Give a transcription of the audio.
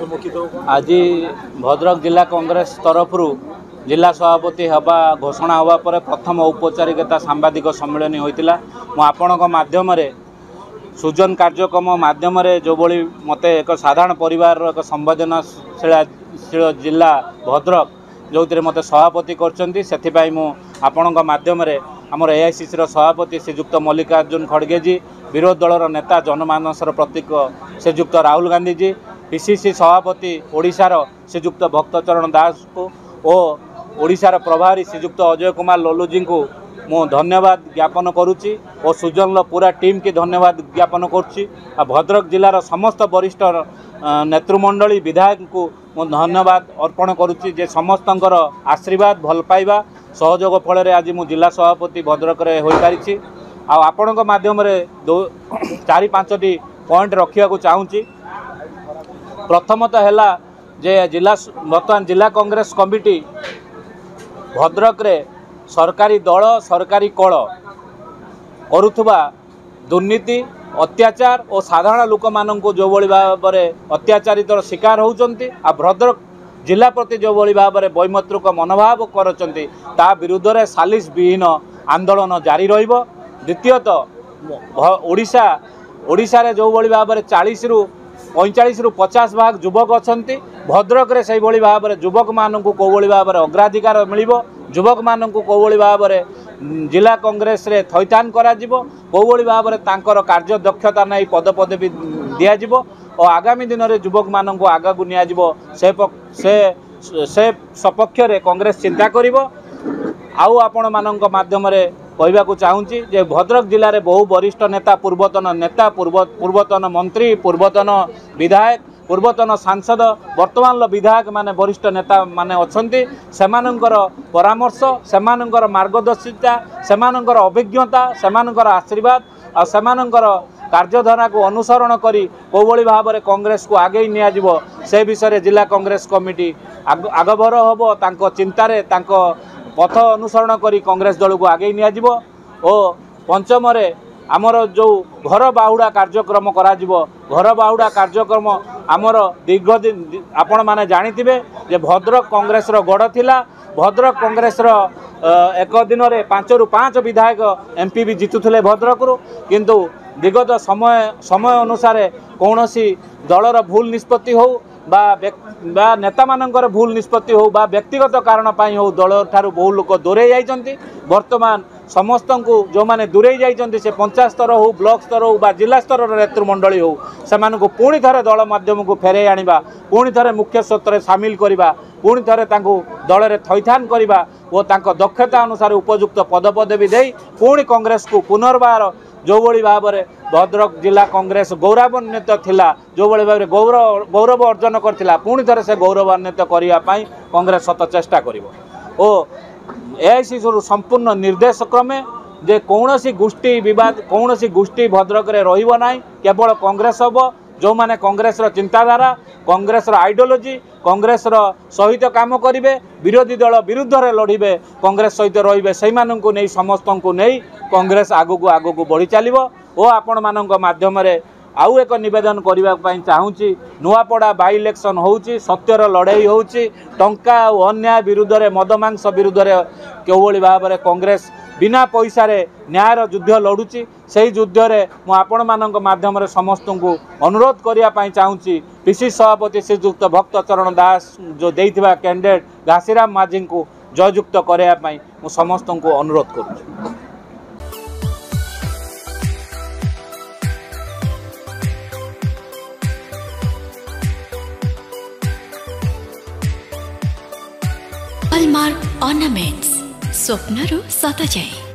आज भद्रक जिला कांग्रेस तरफ जिला सभापति हवा घोषणा हवा पर प्रथम औपचारिकता सांबादिक सम्मेलन होता आपण माध्यम सुजन कार्यक्रम माध्यम जो भली मते एक साधारण परिवार एक संवेदनशील जिला भद्रक जो मते सभापति करछंती सेथिपाई मु आपणक माध्यम आमर एआईसीसी सभापति श्रीजुक्त मल्लिकार्जुन खड़गे जी विरोधी दलर नेता जनमानसर प्रतीक श्रीजुक्त राहुल गांधी जी पीसीसी सभापति ओडिशार श्रीजुक्त भक्तचरण दास को और ओडिशार प्रभारी श्रीजुक्त अजय कुमार लल्लू जी को मु धन्यवाद ज्ञापन करुच्ची और सुजन पूरा टीम की धन्यवाद ज्ञापन करुच्ची। भद्रक जिलार समस्त वरिष्ठ नेतृमंडली विधायक को मु धन्यवाद अर्पण करुच्ची जे समस्तंकर आशीर्वाद भल पाइबा सहयोग फल आज मु जिला सभापति भद्रक रे होई पारिछि। आपणक माध्यम चारि पांचटी पॉइंट रखिया चाहूँगी। प्रथमतः है जे जिला बर्तमान जिला कांग्रेस कमिटी भद्रक रे सरकारी दल सरकारी कल करुथुबा दुर्नीति अत्याचार और साधारण लोक मानू जो भली भाव में अत्याचारित शिकार होउचंती आ भद्रक जिला प्रति जो भली भाव में वैमत्रिक मनोभाव करचंती ता विरुद्ध रे सालिस विहीन आंदोलन जारी रहिबो। द्वितीयतः ओडिशा रे जो भली भाव में 40 रु 45 रु 50 भाग युवक अच्छी भद्रक रे से भली भाव में युवक मानू को भली भाव में अग्राधिकार मिलिबो युवक मानू को भली भाव में जिला कांग्रेस रे थैथान करा जिवो को भली भाव में तांकर कार्य दक्षता नहीं पद पदवी दिया जिवो और आगामी दिन में युवक मानू आगा को निया जिवो से सपक्ष रे कांग्रेस चिंता करिवो। आउ आपण मानक माध्यम रे कहवाक चाहूँगी जे भद्रक जिले में बहु वरिष्ठ नेता पूर्वतन मंत्री पूर्वतन विधायक पूर्वतन सांसद वर्तमान विधायक माने वरिष्ठ नेता माने अछंती सेमानंकर परामर्श सेमानंकर मार्गदर्शिता सेमानंकर अभिज्ञता सेमानंकर आशीर्वाद आ सेमानंकर कार्यधारा को अनुसरण करी कोभली भाव में कांग्रेस को आगे निया जिवो से विषय जिला कांग्रेस कमिटी आगभर होबो तांको चिंतारे तांको पथ अनुसरण करी कांग्रेस दल को आगे निया जिवो। और पंचम आमर जो घर बाहुड़ा कार्यक्रम करा जिवो घर बाहुड़ा कार्यक्रम आमर दीर्घ दिन आपण माने जानिथिबे जे भद्रक कांग्रेस रो गड़ थिला भद्रक कांग्रेस रो एक दिन में 5 रु 5 विधायक एमपी भी जितुले भद्रक रु किंतु विगत समय अनुसार कौनसी दलर भूल निष्पत्ति हो बा नेता मानकर भूल निष्पत्ति हो बा व्यक्तिगत कारण पाई हो दल ठारू बहु लोक दूरे जाइछंती वर्तमान समस्त को जो माने दूरे जाइछंती से पंचायत स्तर हो ब्लॉक स्तर हो बा जिला स्तर नेतृमंडली हो सेमानकु को पुणी थरे दल माध्यम को फेरे आनिबा पुणी थरे मुख्य स्रोत सामिल करिबा पुणी थरे तांको दल रे थैथान करिबा और तांको दक्षता अनुसार उपयुक्त पद पदवी दे पुणी कांग्रेस को पुनर्बार जो भली भाव में भद्रक जिला कांग्रेस गौरवान्वित थिला जो भली भाव में गौरव अर्जन करथिला पुणी थरे से गौरवान्वित करिया पई कांग्रेस सत चेष्टा करिवो। और एआईसीसी संपूर्ण निर्देश क्रमे जे कौनसी गोष्ठी विवाद कौनसी गोष्ठी भद्रक रे रहिबो नाही केवल कांग्रेस हबो जो माने कांग्रेस रो चिंताधारा कांग्रेस रो आइडियोलॉजी कांग्रेस रो सहित काम करिवे विरोधी दल विरुद्ध रे लड़िबे कांग्रेस सहित रहिबे सेहि माननकु नै समस्त को नै कांग्रेस आगु को बढ़ी चलिबो। ओ आपण मानक माध्यम रे आउ एक निवेदन करबा पई चाहूची नुआपड़ा बाई इलेक्शन होउची सत्यर लड़ाई होउची टंका और अन्याय विरुद्ध रे मदमांस विरुद्ध रे केवली भाव में कांग्रेस बिना पैसा रे न्यायर युद्ध लड़ुची से युद्ध रे मु आपण मानक माध्यम रे समस्त को अनुरोध करिया पई चाहूची पीसी सभापति श्रीजुक्त भक्तचरण दास जो देइथिबा कैंडिडेट घासीराम माझी को जययुक्त करिया पई मु समस्त को अनुरोध करूची। हॉलमार्क ऑर्नामेंट्स स्वप्नरू सत जाए।